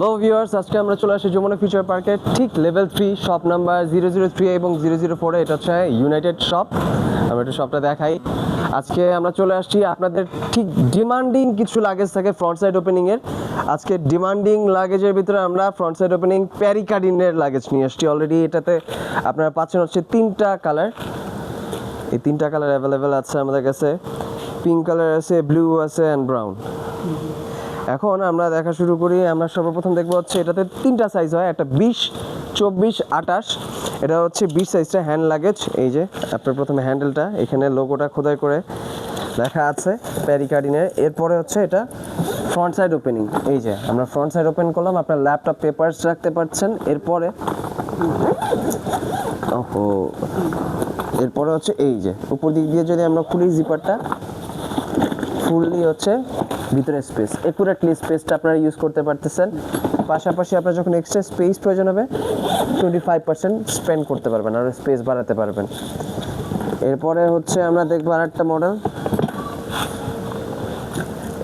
Hello viewers, আজকে আমরা চলে আসি যমুনা ফিউচার পার্কের ঠিক লেভেল 3 শপ নাম্বার 003 এবং 004 এটা হচ্ছে ইউনাইটেড শপ। আমরা একটু শপটা দেখাই। আজকে আমরা চলে আসছি আপনাদের ঠিক ডিমান্ডিং কিছু লাগেজ থাকে ফ্রন্ট সাইড ওপেনিংয়ের। আজকে ডিমান্ডিং লাগেজের ভিতরে আমরা ফ্রন্ট সাইড ওপেনিং প্যারিকার্ডিনের লাগেজ নিয়ে আসছি। অলরেডি এটাতে আপনারা পাচ্ছেন হচ্ছে 3টা কালার। এই 3টা কালার অ্যাভেলেবেল আছে আমাদের কাছে। পিঙ্ক কালার আছে, ব্লু আছে অ্যান্ড ব্রাউন। এখন আমরা দেখা শুরু করি। আমরা সর্বপ্রথম দেখবো হচ্ছে এটাতে 3টা সাইজ হয়, একটা 20, 24, 28। এটা হচ্ছে 20 সাইজটা হ্যান্ড লাগেজ। এই যে আপনার প্রথমে হ্যান্ডেলটা, এখানে লোগোটা খোদাই করে লেখা আছে প্যারিকার্ডিনের। এরপরে হচ্ছে এটা ফ্রন্ট সাইড ওপেনিং। এই যে আমরা ফ্রন্ট সাইড ওপেন করলাম, আপনার ল্যাপটপ পেপারস রাখতে পারছেন। এরপরে হচ্ছে এই যে উপর দিক দিয়ে যদি আমরা খুলি জিপারটা, ফুললি হচ্ছে ভিতরে স্পেস, একুরেটলি স্পেসটা আপনারা ইউজ করতে পারতেছেন। পাশাপাশি আপনার যখন এক্সট্রা স্পেস প্রয়োজন হবে 25% স্পেন্ড করতে পারবেন, আর স্পেস বাড়াতে পারবেন। এরপরে হচ্ছে আমরা দেখবো আর একটা মডেল।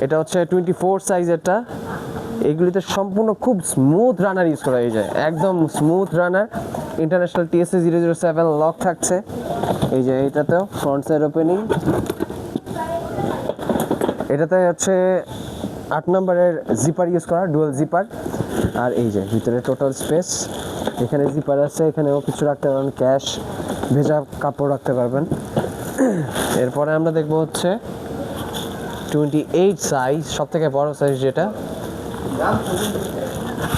এটা হচ্ছে 24 সাইজেরটা। এইগুলিতে সম্পূর্ণ খুব স্মুথ রানার ইউজ করা যায়, একদম স্মুথ রানার। ইন্টারন্যাশনাল TSA 007 লক থাকছে। এই যে এটাতেও ফ্রন্ট সাইড ওপেনিং। এটাতে হচ্ছে 8 নম্বরের জিপার ইউজ করা, ডুয়াল জিপার। আর এই যে ভিতরে টোটাল স্পেস, এখানে জিপার আছে, এখানেও কিছু রাখতে পারবেন, ক্যাশ, ভেজা কাপড় রাখতে পারবেন। এরপরে আমরা দেখবো হচ্ছে 28 সাইজ, সব থেকে বড় সাইজ যেটা।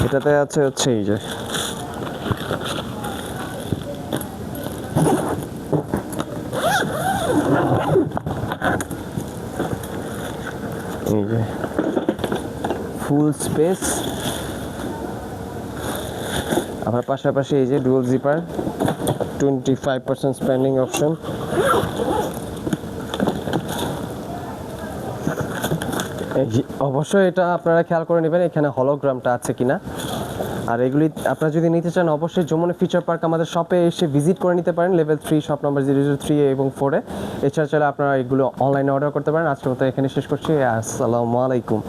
এটাতে আছে হচ্ছে এই যে ফুল স্পেস। আবার পাশাপাশি এই যে ডুয়াল জিপার, 25% স্পেন্ডিং অপশন। অবশ্যই এটা আপনারা খেয়াল করে নেবেন এখানে হলোগ্রামটা আছে কিনা। আর এগুলি আপনারা যদি নিতে চান অবশ্যই যমুনা ফিউচার পার্ক আমাদের শপে এসে ভিজিট করে নিতে পারেন, লেভেল 3 শপ নাম্বার 003 এবং 4 এ। এছাড়া আপনারা এগুলো অনলাইনে অর্ডার করতে পারেন। আজকের মতো এখানে শেষ করছি। আসসালামু আলাইকুম।